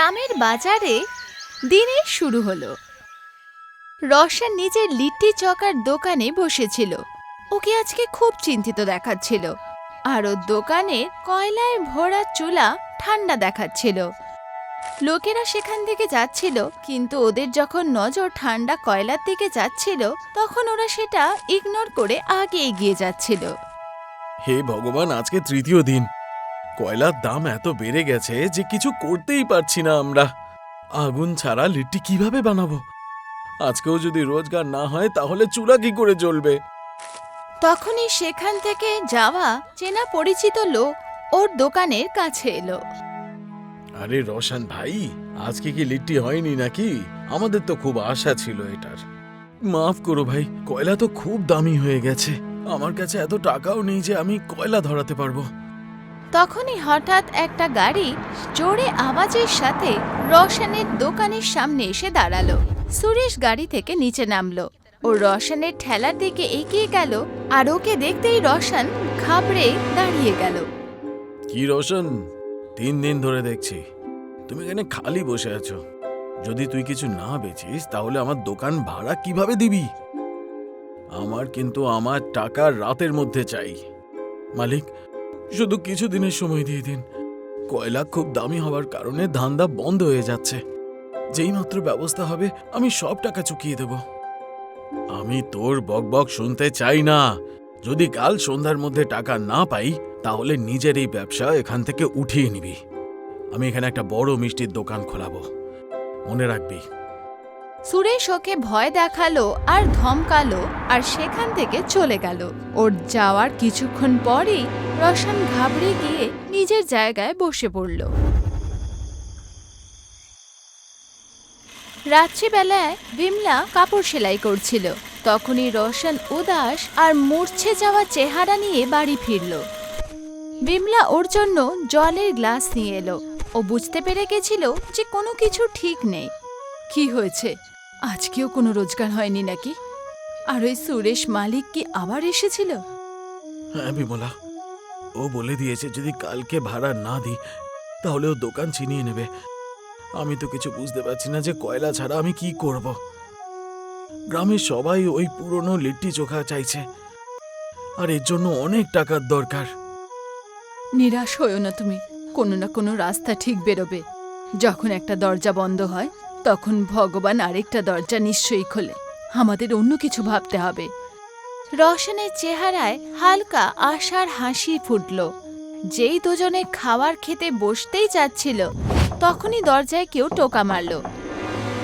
গ্রামের বাজারে দিনের শুরু হলো। রওশন নিজের লিট্টি চকার দোকানে বসেছিল। ওকে আজকে খুব চিন্তিত দেখাচ্ছিল, আর ওর দোকানের কয়লায় ভরা চুলা ঠান্ডা দেখাচ্ছিল। লোকেরা সেখান থেকে যাচ্ছিল, কিন্তু ওদের যখন নজর ঠান্ডা কয়লার দিকে যাচ্ছিল তখন ওরা সেটা ইগনোর করে আগে এগিয়ে যাচ্ছিল। হে ভগবান, আজকে তৃতীয় দিন। কয়লার দাম এত বেড়ে গেছে যে কিছু করতেই পারছি না আমরা। আগুন ছাড়া লিট্টি কিভাবে বানাবো? আজকেও যদি রোজগার না হয় তাহলে চুলা কি করে জ্বলবে? তখনই সেখান থেকে যাওয়া চেনা পরিচিত লোক ওর দোকানের কাছে এলো। আরে রওশন ভাই, আজকে কি লিট্টি হয়নি নাকি? আমাদের তো খুব আশা ছিল এটার। মাফ করো ভাই, কয়লা তো খুব দামি হয়ে গেছে। আমার কাছে এত টাকাও নেই যে আমি কয়লা ধরাতে পারবো। তখনই হঠাৎ একটা গাড়ি জোরে আওয়াজের সাথে রওশনের দোকানের সামনে এসে দাঁড়ালো। সুরেশ গাড়ি থেকে নিচে নামলো। ও রওশনের ঠেলার দিকে এগিয়ে গেল, আর ওকে দেখতেই রওশন ঘাবড়ে দাঁড়িয়ে গেল। কি রওশন, 3 দিন ধরে দেখছি তুমি এখানে খালি বসে আছো। যদি তুই কিছু না বেচিস তাহলে আমার দোকান ভাড়া কিভাবে দিবি? আমার কিন্তু আমার টাকা রাতের মধ্যে চাই। মালিক, শুধু কিছু দিনের সময় দিয়ে দিন। কয়লা খুব দামি হওয়ার কারণে ধান্দা বন্ধ হয়ে যাচ্ছে। যেই মাত্র ব্যবস্থা হবে আমি সব টাকা চুকিয়ে দেব। আমি তোর বকবক শুনতে চাই না। যদি কাল সন্ধ্যার মধ্যে টাকা না পাই তাহলে নিজের এই ব্যবসা এখান থেকে উঠিয়ে নিবি। আমি এখানে একটা বড় মিষ্টির দোকান খোলাবো, মনে রাখবি। সুরেশ ওকে ভয় দেখালো আর ধমকালো, আর সেখান থেকে চলে গেল। ওর যাওয়ার কিছুক্ষণ পরেই রওশন ঘাবড়ে গিয়ে নিজের জায়গায় বসে পড়ল। রাত্রিবেলায় বিমলা কাপড় সেলাই করছিল। তখনই রওশন উদাস আর মূর্ছে যাওয়া চেহারা নিয়ে বাড়ি ফিরল। বিমলা ওর জন্য জলের গ্লাস নিয়ে এলো। ও বুঝতে পেরে গেছিল যে কোনো কিছু ঠিক নেই। কি হয়েছে? আজকেও কোনো রোজগার হয়নি নাকি? আর ওই সুরেশ মালিক কি আবার এসেছিল? হ্যাঁ বিমলা, ও বলে দিয়েছে যদি কালকে ভাড়া না দিই তাহলে ও দোকান ছিনিয়ে নেবে। আমি তো কিছু বুঝতে পারছি না যে কয়লা ছাড়া আমি কি করব। গ্রামের সবাই ওই পুরনো লিট্টি চোখা চাইছে, আর এর জন্য অনেক টাকার দরকার। নিরাশ হয়েও না তুমি, কোনো না কোনো রাস্তা ঠিক বেরোবে। যখন একটা দরজা বন্ধ হয় তখন ভগবান আরেকটা দরজা নিশ্চয়ই খোলে। আমাদের অন্য কিছু ভাবতে হবে। রওশনের চেহারায় হালকা আশার হাসি ফুটল। যেই দুজনে খাবার খেতে বসতেই যাচ্ছিল তখনই দরজায় কেউ টোকা মারল।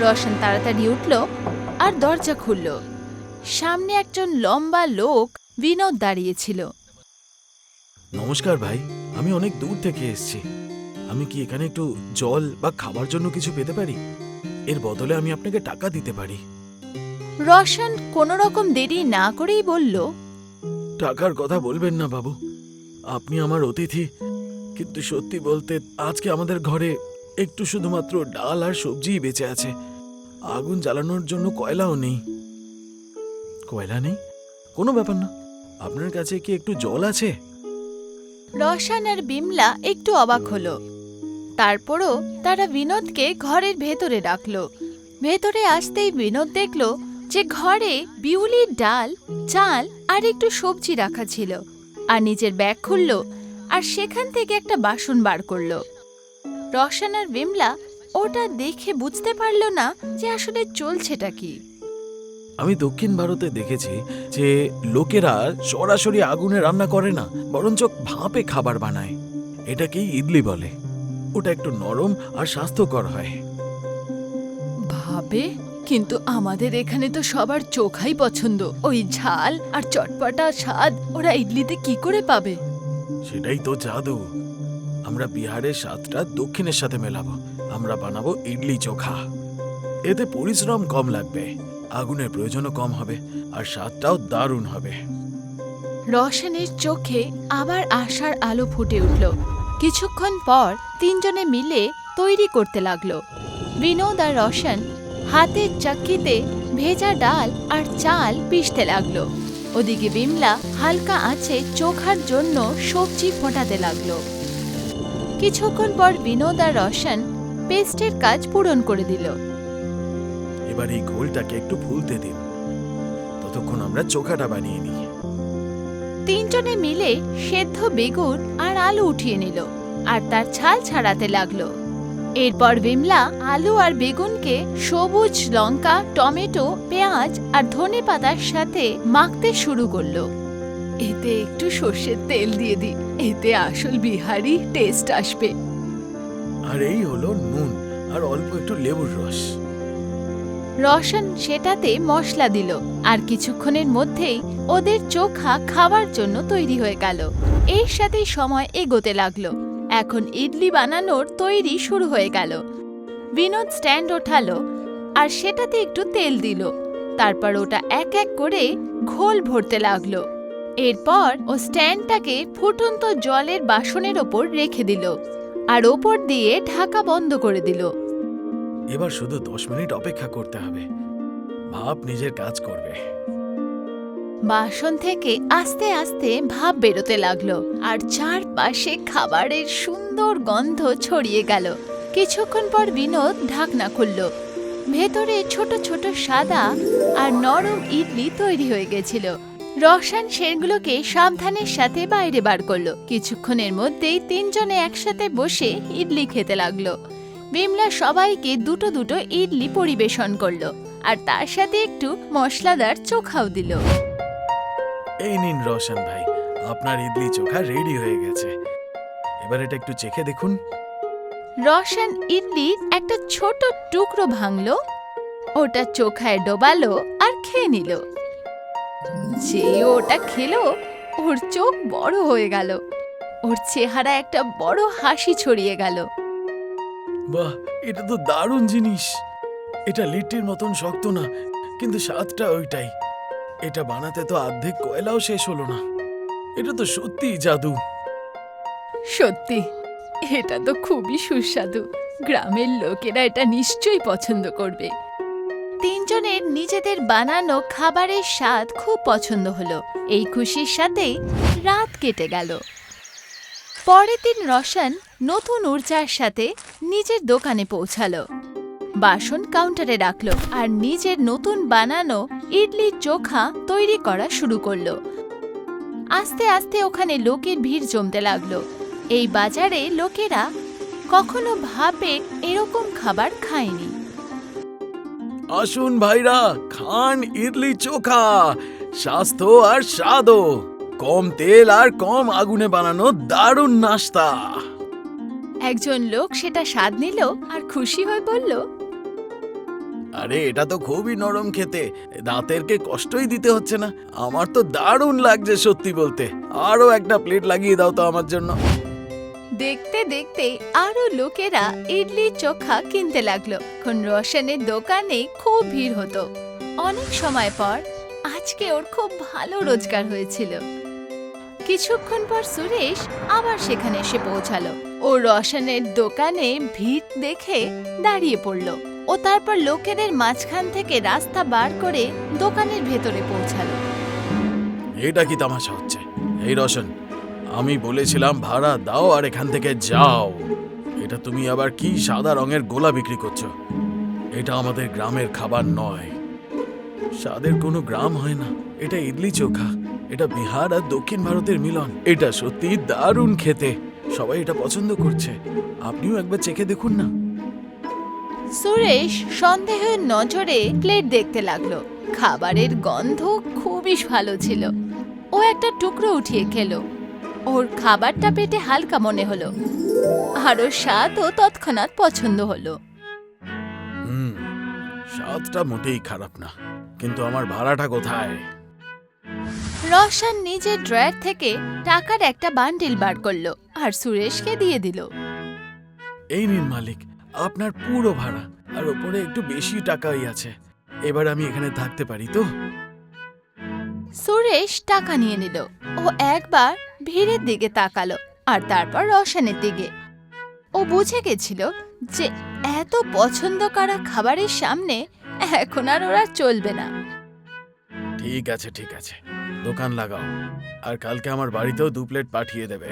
রওশন তাড়াতাড়ি উঠল আর দরজা খুলল। সামনে একজন লম্বা লোক বিনোদ দাঁড়িয়েছিল। নমস্কার ভাই, আমি অনেক দূর থেকে এসেছি। আমি কি এখানে একটু জল বা খাবার জন্য কিছু পেতে পারি? এর বদলে আমি আপনাকে টাকা দিতে পারি। রওশন কোনো রকম দেরি না করেই বলল, টাকার কথা বলবেন না বাবু, আপনি আমার অতিথি। কিন্তু সত্যি বলতে আজকে আমাদের ঘরে একটু শুধুমাত্র ডাল আর সবজিই বেঁচে আছে। আগুন জ্বালানোর জন্য কয়লাও নেই। কয়লা নেই? কোনো ব্যাপার না। আপনার কাছে কি একটু জল আছে? রওশন আর বিমলা একটু অবাক হলো। তারপরও তারা বিনোদকে ঘরের ভেতরে ডাকলো। ভেতরে আসতেই বিনোদ দেখল যে ঘরে বিউলির ডাল, চাল আর একটু সবজি রাখা ছিল। আর নিজের ব্যাগ খুলল আর সেখান থেকে একটা বাসন বার করলো। রওশন আর বিমলা ওটা দেখে বুঝতে পারল না যে আসলে চলছেটা কি। আমি দক্ষিণ ভারতে দেখেছি যে লোকেরা সরাসরি আগুনে রান্না করে না, বরঞ্চ ভাপে খাবার বানায়। এটাকেই ইডলি বলে। ওটা একটু নরম আর স্বাস্থ্যকর হয়। ভাবে, কিন্তু আমাদের এখানে তো সবার চোখাই পছন্দ। ওই ঝাল আর চটপটা স্বাদ ওরা ইডলিতে কি করে পাবে? সেটাই তো জাদু। আমরা বিহারের স্বাদটা দক্ষিণের সাথে মেলাবো। আমরা বানাবো ইডলি চোখা। এতে পরিশ্রম কম লাগবে, আগুনের প্রয়োজনও কম হবে, আর স্বাদটাও দারুণ হবে। রওশনের চোখে আবার আশার আলো ফুটে উঠল। কিছুক্ষণ পর তিনজনে মিলে তৈরি করতে লাগলো। বিনোদ আর রওশন হাতের চাক্কিতে ভেজা ডাল আর চাল পিষতে লাগলো। ওদিকে বিমলা হালকা আঁচে চোখার জন্য সবজি ফোটাতে লাগলো। কিছুক্ষণ পর বিনোদ আর রওশন পেস্টের কাজ পূরণ করে দিল। এবার এই ঘোলটাকে একটু ফুলতে দিন, ততক্ষণ আমরা চোখাটা বানিয়ে নিই। তিনজনে মিলে সেদ্ধ বেগুন আর আলু উঠিয়ে নিল আর তার ছাল ছাড়াতে লাগলো। এরপর বিমলা আলু আর বেগুনকে সবুজ লঙ্কা, টমেটো, পেঁয়াজ আর ধনেপাতার সাথে মাখতে শুরু করলো। এতে একটু সর্ষের তেল দিয়ে দি, এতে আসল বিহারি টেস্ট আসবে। আর এই হলো নুন আর অল্প একটু লেবুর রস। রওশন সেটাতে মশলা দিল আর কিছুক্ষণের মধ্যেই ওদের চোখা খাওয়ার জন্য তৈরি হয়ে গেল। এর সাথেই সময় এগোতে লাগলো। এখন ইডলি বানানোর তৈরি শুরু হয়ে গেল। বিনোদ স্ট্যান্ড ওঠালো আর সেটাতে একটু তেল দিল। তারপর ওটা এক এক করে ঘোল ভরতে লাগলো। এরপর ও স্ট্যান্ডটাকে ফুটন্ত জলের বাসনের ওপর রেখে দিল আর ওপর দিয়ে ঢাকা বন্ধ করে দিল। এবার শুধু 10 মিনিট অপেক্ষা করতে হবে, ভাপ নিজের কাজ করবে। বাসন থেকে আস্তে আস্তে ভাপ বেরোতে লাগলো আর চারপাশে খাবারের সুন্দর গন্ধ ছড়িয়ে গেল। কিছুক্ষণ পর বিনোদ ঢাকনা খুলল। ভেতরে ছোট ছোট সাদা আর নরম ইডলি তৈরি হয়ে গেছিল। রওশন সেগুলোকে সাবধানের সাথে বাইরে বার করলো। কিছুক্ষণের মধ্যেই তিনজনে একসাথে বসে ইডলি খেতে লাগলো। বিমলা সবাইকে দুটো দুটো ইডলি পরিবেশন করলো আর তার সাথে একটু মশলাদার চোখাও দিল। এই নিন রওশন ভাই, আপনার ইডলি চোখা রেডি হয়ে গেছে। এবার এটা একটু চেখে দেখুন। রওশন ইডলির একটা ছোট টুকরো ভাঙলো, ওটা চোখায় ডোবালো আর খেয়ে নিল। যে ওটা খেলো ওর চোখ বড় হয়ে গেল, ওর চেহারা একটা বড় হাসি ছড়িয়ে গেল। বাহ, এটা তো দারুণ জিনিস। এটা লিট্টির মতন শক্ত না, কিন্তু স্বাদটা ওইটাই। এটা বানাতে তো অর্ধেক কয়লাও শেষ হলো না। এটা তো সত্যিই জাদু। সত্যি, এটা তো খুবই সুস্বাদু। গ্রামের লোকেরা এটা নিশ্চয়ই পছন্দ করবে। তিনজনের নিজেদের বানানো খাবারের স্বাদ খুব পছন্দ হলো। এই খুশির সাথেই রাত কেটে গেল। পরের দিন রওশন নতুন ঊর্জার সাথে নিজের দোকানে পৌঁছালো। বাসন কাউন্টারে রাখলো আর নিজের নতুন বানানো ইডলি চোখা তৈরি করা শুরু করলো। আস্তে আস্তে ওখানে লোকের ভিড় জমতে লাগলো। এই বাজারে লোকেরা কখনো ভাবে এরকম খাবার খায়নি। আসুন ভাইরা, খান ইডলি চোখা। স্বাস্থ্য আর স্বাদও, কম তেল আর কম আগুনে বানানো দারুণ নাস্তা। একজন লোক সেটা স্বাদ নিল আর খুশি হয়ে বলল, আরে এটা তো খুবই নরম খেতে, দাঁতেরকে কষ্টই দিতে হচ্ছে না। আমার তো দারুণ লাগছে সত্যি বলতে। আরো একটা প্লেট লাগিয়ে দাও তো আমার জন্য। দেখতে দেখতে আরো লোকেরা ইডলি চোখা কিনতে লাগলো। এখন রওশনের দোকানে খুব ভিড় হতো। অনেক সময় পর আজকে ওর খুব ভালো রোজগার হয়েছিল। কিছুক্ষণ পর সুরেশ আবার সেখানে এসে পৌঁছালো। ও রওশনের দোকানে ভিড় দেখে দাঁড়িয়ে পড়ল। ও তারপর লোকেদের মাঝখান থেকে রাস্তা বার করে দোকানের ভেতরে পৌঁছালো। এটা কি তামাশা হচ্ছে? এই রওশন, আমি বলেছিলাম ভাড়া দাও আর এখান থেকে যাও। এটা তুমি আবার কি সাদা রঙের গোলা বিক্রি করছো? এটা আমাদের গ্রামের খাবার নয়। স্বাদের কোনো গ্রাম হয় না। এটা ইডলি চোখা, এটা বিহার আর দক্ষিণ ভারতের মিলন। এটা সত্যি দারুণ খেতে, সবাই এটা পছন্দ করছে। আপনিও একবার চেখে দেখুন না। সুরেশ সন্দেহের নজরে প্লেট দেখতে লাগলো। খাবারের গন্ধ খুবই ভালো ছিল। ও একটা টুকরো উঠিয়ে খেলো। ওর খাবারটা পেটে হালকা মনে হলো আর ওর স্বাদও তৎক্ষণাৎ পছন্দ হলো। স্বাদটা মোটেই খারাপ না, কিন্তু আমার ভাড়াটা কোথায়? রওশন নিজের ড্রয়ার থেকে টাকার একটা বান্ডিল বার করলো আর সুরেশকে দিয়ে দিল। এই নিন মালিক, আপনার পুরো ভাড়া, আর ওপরে একটু বেশি টাকাই আছে। এবার আমি এখানে থাকতে পারি তো? সুরেশ টাকা নিয়ে নিল। ও একবার ভিড়ের দিকে তাকালো আর তারপর রওশনের দিকে। ও বুঝে গেছিল যে এত পছন্দ করা খাবারের সামনে এখন আর ওরা চলবে না। ঠিক আছে ঠিক আছে, দোকান লাগাও, আর কালকে আমার বাড়িতেও 2 প্লেট পাঠিয়ে দেবে।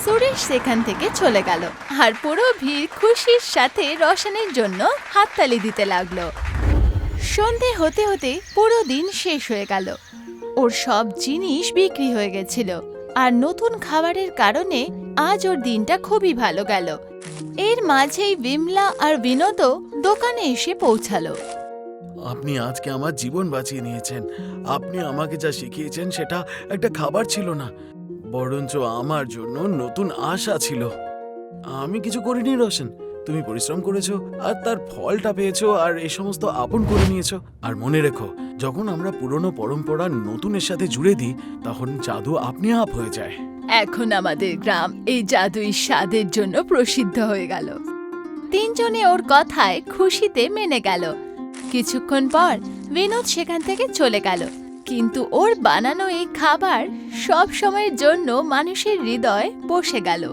সুরেশ সেখান থেকে চলে গেল আর পুরো ভিড় খুশির সাথে রোশনের জন্য হাততালি দিতে লাগলো। সন্ধে হতে হতে পুরো দিন শেষ হয়ে গেল। ওর সব জিনিস বিক্রি হয়ে গেছিল আর নতুন খাবারের কারণে আজ ওর দিনটা খুবই ভালো গেল। এর মাঝেই বিমলা আর বিনোদও দোকানে এসে পৌঁছালো। আপনি আজকে আমার জীবন বাঁচিয়ে নিয়েছেন। আপনি আমাকে যা শিখিয়েছেন সেটা একটা খাবার ছিল না, বরঞ্চ আমার জন্য নতুন আশা ছিল। আমি কিছু করিনি রোশন, তুমি পরিশ্রম করেছো আর তার ফলটা পেয়েছো আর এই সমস্ত আপন করে নিয়েছো। আর মনে রেখো, যখন আমরা পুরনো পরম্পরা নতুনের সাথে জুড়ে দিই তখন জাদু আপনি আপ হয়ে যায়। এখন আমাদের গ্রাম এই জাদুই স্বাদের জন্য প্রসিদ্ধ হয়ে গেল। তিনজনে ওর কথায় খুশিতে মেনে গেল। কিছুক্ষণ পর বিনোদ সেখান থেকে চলে গেল, কিন্তু ওর বানানো এই খাবার সব সময়ের জন্য মানুষের হৃদয়ে বসে গেল।